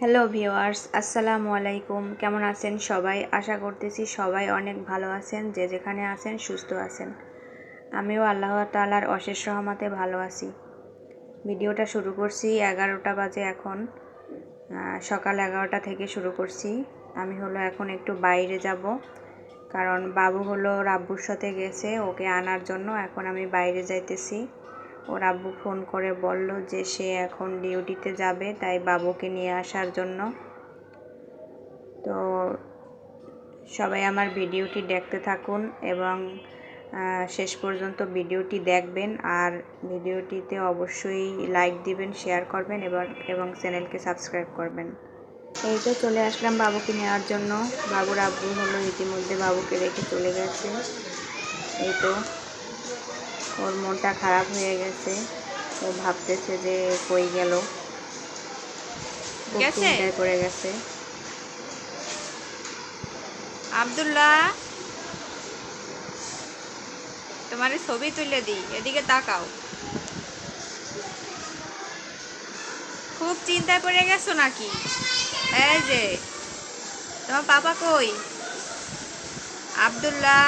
Hello viewers, আসসালামু আলাইকুম। কেমন আছেন সবাই? আশা করতেছি সবাই অনেক ভালো আছেন, যে যেখানে আছেন সুস্থ আছেন। আমিও আল্লাহ তাআলার অশেষ রহমতে ভালো আছি। ভিডিওটা শুরু করছি 11টা বাজে এখন, সকাল 11টা থেকে শুরু করছি। আমি এখন একটু বাইরে যাব, কারণ বাবু রাব্বুর সাথে গেছে ওকে আনার জন্য। এখন আমি বাইরে যাইতেছি। ওর আব্বু ফোন করে বলল যে সে এখন ডিউটিতে যাবে, তাই বাবুকে নিয়ে আসার জন্য। তো সবাই আমার ভিডিওটি দেখতে থাকুন এবং শেষ পর্যন্ত ভিডিওটি দেখবেন। আর ভিডিওটিতে অবশ্যই লাইক দিবেন, শেয়ার করবেন এবং চ্যানেলকে সাবস্ক্রাইব করবেন। এই তো চলে আসলাম বাবুকে নেওয়ার জন্য। বাবুর আব্বু ইতিমধ্যে বাবুকে রেখে চলে গেছে। এই তো ওর মনটা খারাপ হয়ে গেছে। ও ভাবতেছে যে কই গেল, খুব চিন্তায় পড়ে গেছে। আব্দুল্লাহ, তোমার ছবি তুলে দিই, এদিকে তাকাও। খুব চিন্তায় পড়ে গেছো নাকি? এই যে তোমার পাপা কই? আব্দুল্লাহ,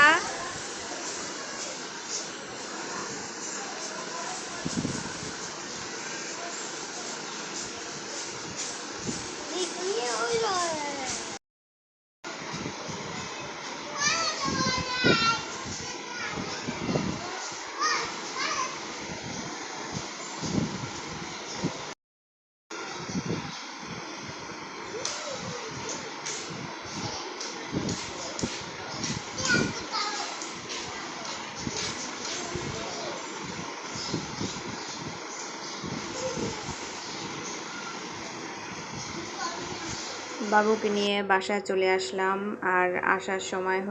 বাবুকে নিয়ে বাসায় চলে আসলাম। আর আসার সময়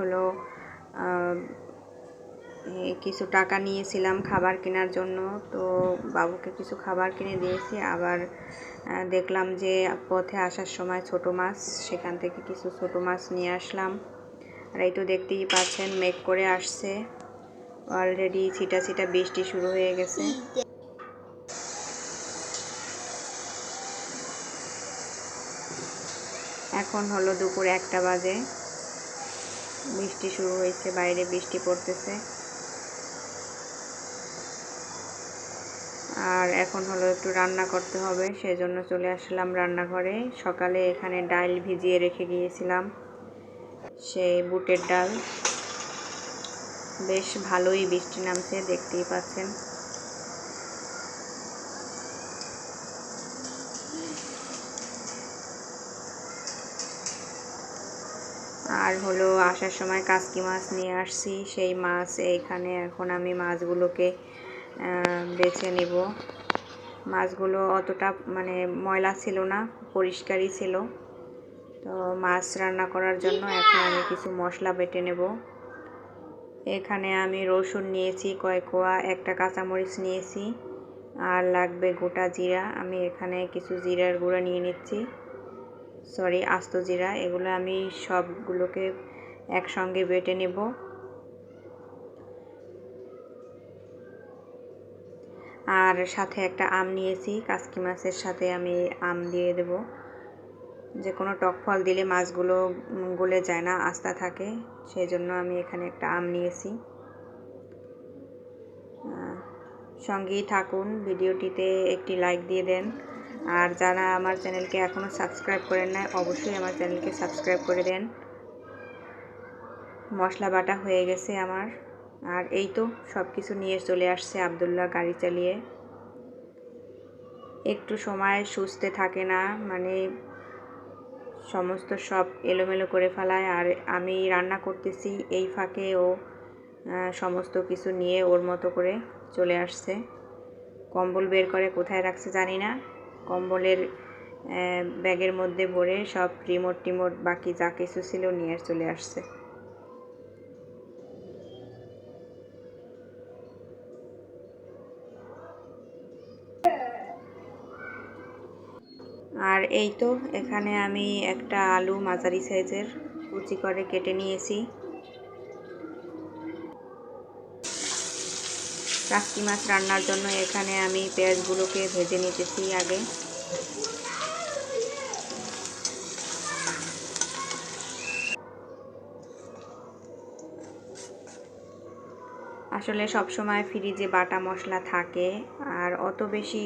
কিছু টাকা নিয়েছিলাম খাবার কেনার জন্য। তো বাবুকে কিছু খাবার কিনে দিয়েছি। আবার দেখলাম যে পথে আসার সময় ছোট মাছ, সেখান থেকে কিছু ছোট মাছ নিয়ে আসলাম। আর এই তো দেখতেই পাচ্ছেন মেঘ করে আসছে, অলরেডি ছিটা ছিটা বৃষ্টি শুরু হয়ে গেছে। এখন দুপুর 1টা বাজে, বৃষ্টি শুরু হয়েছে, বাইরে বৃষ্টি পড়তেছে। আর এখন একটু রান্না করতে হবে, সেজন্য চলে আসলাম রান্নাঘরে। সকালে এখানে ডাল ভিজিয়ে রেখে গিয়েছিলাম, সেই বুটের ডাল। বেশ ভালোই বৃষ্টি নামছে, দেখতেই পাচ্ছেন। আর আসার সময় কাসকি মাছ নিয়ে আসছি, সেই মাছ এইখানে এখন আমি মাছগুলোকে বেছে নেব। মাছগুলো অতটা ময়লা ছিল না, পরিষ্কারই ছিল। তো মাছ রান্না করার জন্য এখন আমি কিছু মশলা বেটে নেব। এখানে আমি রসুন নিয়েছি কয়েক কোয়া, একটা কাঁচামরিচ নিয়েছি, আর লাগবে গোটা জিরা। আমি এখানে কিছু জিরার গুঁড়া নিয়ে নিচ্ছি, আস্ত জিরা। এগুলো আমি সবগুলোকে একসঙ্গে বেটে নেব। আর সাথে একটা আম নিয়েছি, কাসকি মাছের সাথে আমি আম দিয়ে দেব। যে কোনো টক ফল দিলে মাছগুলো গলে যায় না, আস্তা থাকে, সেই জন্য আমি এখানে একটা আম নিয়েছি। সঙ্গেই থাকুন, ভিডিওটিতে একটি লাইক দিয়ে দেন। আর যারা আমার চ্যানেলকে এখনও সাবস্ক্রাইব করেন না, অবশ্যই আমার চ্যানেলকে সাবস্ক্রাইব করে দেন। মশলা বাটা হয়ে গেছে আমার। আর এই তো সব কিছু নিয়ে চলে আসছে আব্দুল্লাহ গাড়ি চালিয়ে। একটু সময় সুস্থে থাকে না, সমস্ত সব এলোমেলো করে ফেলায়। আর আমি রান্না করতেছি, এই ফাঁকে ও সমস্ত কিছু নিয়ে ওর মতো করে চলে আসছে। কম্বল বের করে কোথায় রাখছে জানি না, কম্বলের ব্যাগের মধ্যে ভরে সব রিমোট টিমোট বাকি যা কিছু ছিল নিয়ে চলে আসছে। আর এই তো এখানে আমি একটা আলু মাঝারি সাইজের কুচি করে কেটে নিয়েছি। কাসকি মাছ রান্নার জন্য এখানে আমি পেঁয়াজগুলোকে ভেজে নিতেছি আগে। আসলে সব সময় ফ্রিজে বাটা মশলা থাকে আর অত বেশি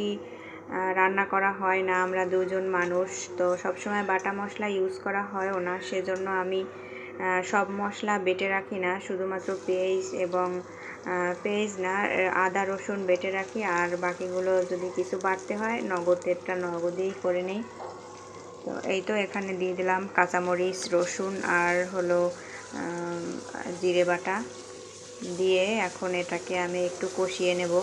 রান্না করা হয় না, আমরা দুজন মানুষ তো সব সময় বাটা মশলা ইউজ করা হয়ও না, সেজন্য আমি সব মশলা বেটে রাখি না, শুধুমাত্র পেঁয়াজ এবং পেঁয়াজ না আদা রসুন বেটে রাখি, আর বাকিগুলো যদি কিছু বাটতে হয় নগদেরটা নগদেই করে নিই। তো এই তো এখানে দিয়ে দিলাম কাঁচামরিচ, রসুন আর হলো জিরে বাটা দিয়ে এখন এটাকে আমি একটু কষিয়ে নেব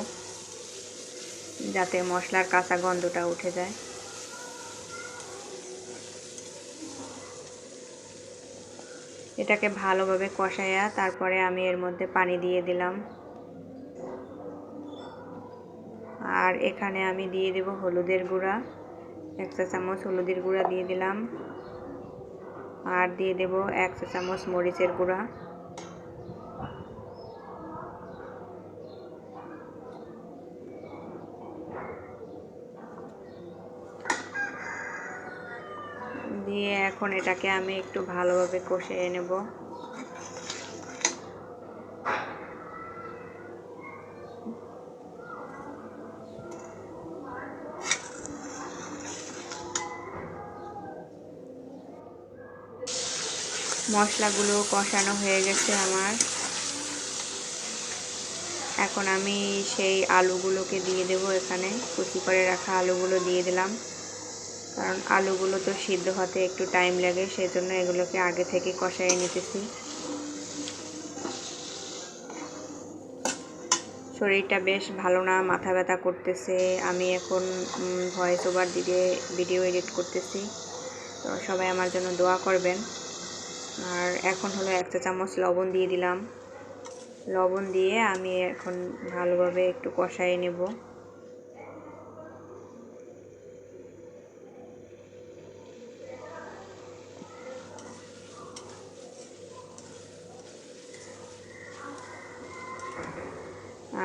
যাতে মশলার কাঁচা গন্ধটা উঠে যায়। এটাকে ভালোভাবে কষাইয়া তারপরে আমি এর মধ্যে পানি দিয়ে দিলাম, আর এখানে আমি দিয়ে দেব হলুদের গুঁড়া, 1 চা চামচ হলুদের গুঁড়া দিয়ে দিলাম, আর দিয়ে দেব 1 চা চামচ মরিচের গুঁড়া, দিয়ে এখন এটাকে আমি একটু ভালোভাবে কষিয়ে নেব। মশলাগুলো কষানো হয়ে গেছে আমার, এখন আমি সেই আলুগুলোকে দিয়ে দেব, এখানে কুচি করে রাখা আলুগুলো দিয়ে দিলাম, কারণ আলুগুলো তো সিদ্ধ হতে একটু টাইম লাগে, সেজন্য এগুলোকে আগে থেকে কষাইয়ে নিতেছি। শরীরটা বেশ ভালো না, মাথা ব্যথা করতেছে, আমি এখন ভয়েস ওভার দিয়ে ভিডিও এডিট করতেছি, তো সবাই আমার জন্য দোয়া করবেন। আর এখন হলো 1 চা চামচ লবণ দিয়ে দিলাম, লবণ দিয়ে আমি এখন ভালোভাবে একটু কষাইয়ে নেব।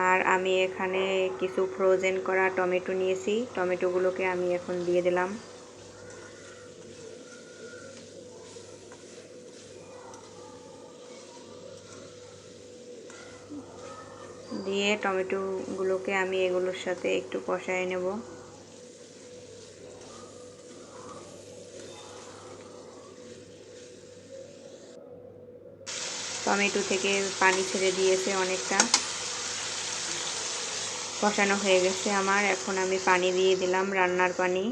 আর আমি এখানে কিছু ফ্রোজেন করা টমেটো নিয়েছি, টমেটোগুলোকে আমি এখন দিয়ে দিলাম। দিয়ে টমেটোগুলোকে আমি এগুলোর সাথে একটু কষায় নেব। টমেটো থেকে পানি ছেড়ে দিয়েছে অনেকটা, কষানো হয়ে গেছে আমার, এখন আমি পানি দিয়ে দিলাম, রান্নার পানি।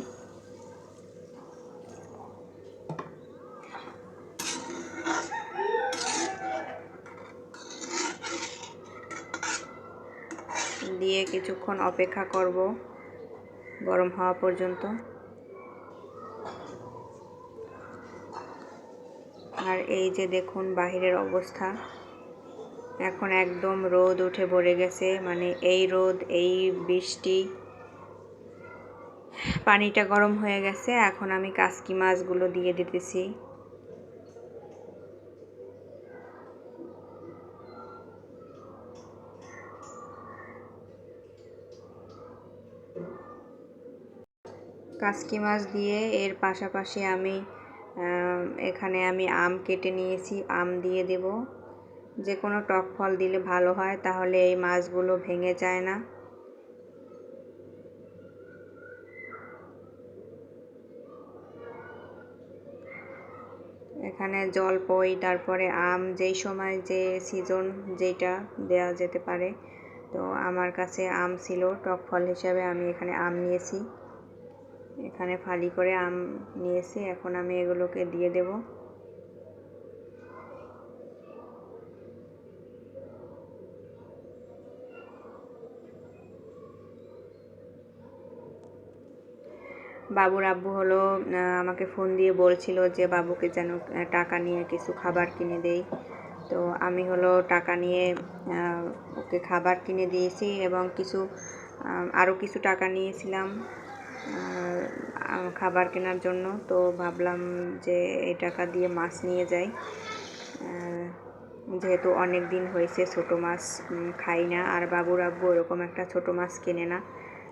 দিয়ে কিছুক্ষণ অপেক্ষা করব গরম হওয়া পর্যন্ত। আর এই যে দেখুন বাহিরের অবস্থা, এখন একদম রোদ উঠে পড়ে গেছে, মানে এই রোদ এই বৃষ্টি, পানিটা গরম হয়ে গেছে, এখন আমি কাসকি মাছগুলো দিয়ে দিতেছি। কাসকি মাছ দিয়ে এর পাশাপাশি আমি এখানে আমি আম কেটে নিয়েছি, আম দিয়ে দেব, যে কোনো টক ফল দিলে ভালো হয়, তাহলে এই মাছগুলো ভেঙে যায় না। এখানে জলপাই, তারপরে আম, যেই সময় যে সিজন যেটা দেওয়া যেতে পারে, তো আমার কাছে আম ছিল, টক ফল হিসাবে আমি এখানে আম নিয়েছি, এখানে ফালি করে আম নিয়েছি, এখন আমি এগুলোকে দিয়ে দেব। বাবুর আব্বু হলো আমাকে ফোন দিয়ে বলছিল যে বাবুকে যেন টাকা নিয়ে কিছু খাবার কিনে দেই, তো আমি হলো টাকা নিয়ে ওকে খাবার কিনে দিয়েছি, এবং কিছু আরও কিছু টাকা নিয়েছিলাম খাবার কেনার জন্য, তো ভাবলাম যে এই টাকা দিয়ে মাছ নিয়ে যাই, যেহেতু অনেক দিন হয়েছে ছোটো মাছ খাই না, আর বাবুর আব্বু ওরকম একটা ছোটো মাছ কেনে না,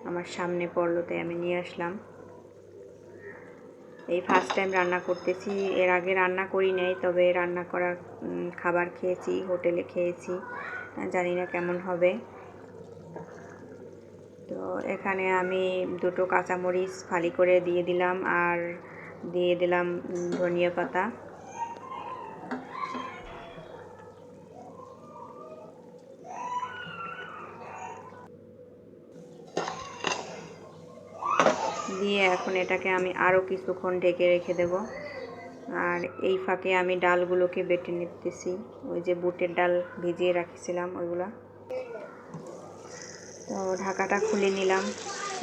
আমার সামনে পড়লো তাই আমি নিয়ে আসলাম। এই ফার্স্ট টাইম রান্না করতেছি, এর আগে রান্না করি নাই, তবে রান্না করা খাবার খেয়েছি, হোটেলে খেয়েছি, জানি না কেমন হবে। তো এখানে আমি 2টো কাঁচামরিচ ফালি করে দিয়ে দিলাম, আর দিয়ে দিলাম ধনিয়া পাতা। দিয়ে এখন এটাকে আমি আরও কিছুক্ষণ ঢেকে রেখে দেব। আর এই ফাঁকে আমি ডালগুলোকে বেটে নিতেছি, ওই যে বুটের ডাল ভিজিয়ে রাখছিলাম ওইগুলা। তো ঢাকাটা খুলে নিলাম।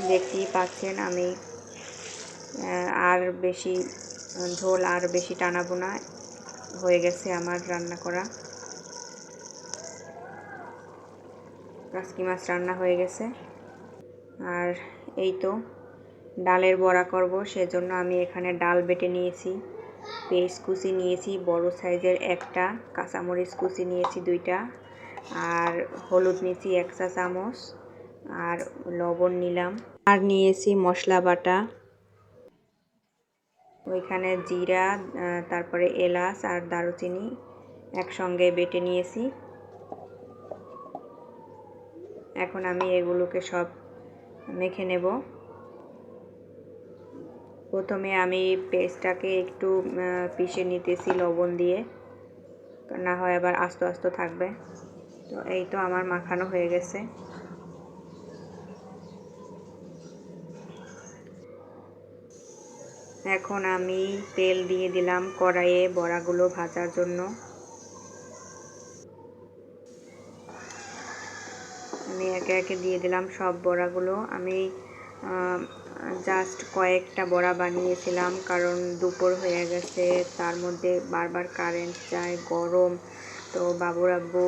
দেখতেই পাচ্ছেন আমি আর বেশি ঝোল আর বেশি টানাবো না, হয়ে গেছে আমার রান্না করা। কাসকি মাছ রান্না হয়ে গেছে। আর এই তো ডালের বড়া করব, সেজন্য আমি এখানে ডাল বেটে নিয়েছি, পেঁয়াজ কুচি নিয়েছি বড় সাইজের একটা, কাঁচামরিচ কুচি নিয়েছি 2টা, আর হলুদ নিয়েছি 1 চা চামচ, আর লবণ নিলাম, আর নিয়েছি মশলা বাটা। ওইখানে জিরা, তারপরে এলাচ আর দারুচিনি একসঙ্গে বেটে নিয়েছি। এখন আমি এগুলোকে সব মেখে নেব। প্রথমে আমি পেস্টটাকে একটু পিষে নিতেছি লবণ দিয়ে, না হয় আবার আস্ত আস্ত থাকবে। তো এই তো আমার মাখানো হয়ে গেছে। এখন আমি তেল দিয়ে দিলাম কড়াইয়ে বড়াগুলো ভাজার জন্য। আমি একে একে দিয়ে দিলাম সব বড়াগুলো। আমি জাস্ট কয়েকটা বড়া বানিয়েছিলাম, কারণ দুপুর হয়ে গেছে, তার মধ্যে বারবার কারেন্ট যায়, গরম। তো বাবুর আব্বু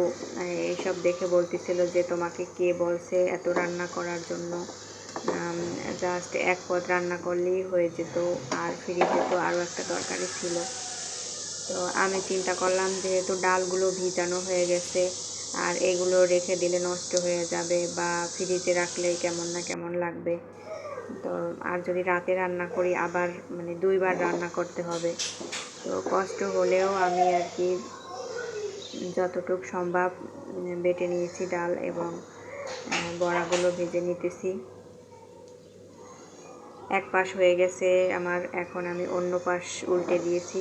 এইসব দেখে বলতেছিল যে তোমাকে কে বলছে এত রান্না করার জন্য, জাস্ট 1 পদ রান্না করলেই হয়ে যেত, আর ফ্রিজে তো আরও একটা তরকারি ছিল। তো আমি চিন্তা করলাম যেহেতু ডালগুলো ভিজানো হয়ে গেছে, আর এগুলো রেখে দিলে নষ্ট হয়ে যাবে বা ফ্রিজে রাখলে কেমন না কেমন লাগবে। তো আর যদি রাতে রান্না করি আবার মানে 2বার রান্না করতে হবে। তো কষ্ট হলেও আমি আর কি যতটুকু সম্ভব বেটে নিয়েছি ডাল, এবং বড়াগুলো ভেজে নিতেছি। এক পাশ হয়ে গেছে আমার, এখন আমি অন্য পাশ উল্টে দিয়েছি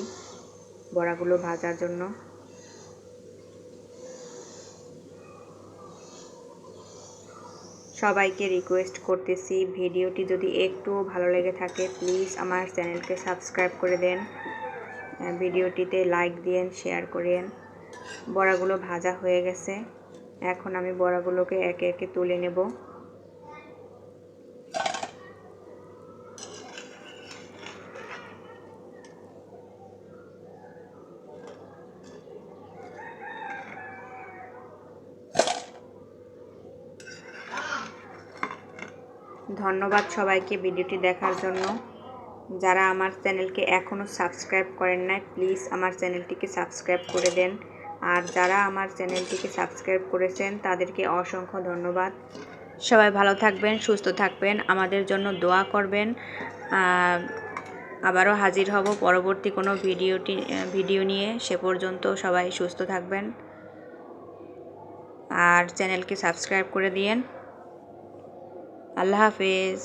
বড়াগুলো ভাজার জন্য। সবাইকে রিকোয়েস্ট করতেছি, ভিডিওটি যদি একটু ভালো লেগে থাকে প্লিজ আমার চ্যানেলকে সাবস্ক্রাইব করে দেন, ভিডিওটিতে লাইক দিন, শেয়ার করেন। বড়াগুলো ভাজা হয়ে গেছে, এখন আমি বড়াগুলোকে একে একে তুলে নেব। ধন্যবাদ সবাইকে ভিডিওটি দেখার জন্য। যারা আমার চ্যানেলকে এখনও সাবস্ক্রাইব করেন নাই প্লিজ আমার চ্যানেলটিকে সাবস্ক্রাইব করে দেন, আর যারা আমার চ্যানেলটিকে সাবস্ক্রাইব করেছেন তাদেরকে অসংখ্য ধন্যবাদ। সবাই ভালো থাকবেন, সুস্থ থাকবেন, আমাদের জন্য দোয়া করবেন। আবারও হাজির হব পরবর্তী কোনো ভিডিও নিয়ে। সে পর্যন্ত সবাই সুস্থ থাকবেন, আর চ্যানেলকে সাবস্ক্রাইব করে দিয়েন। আল্লাহ হাফেজ।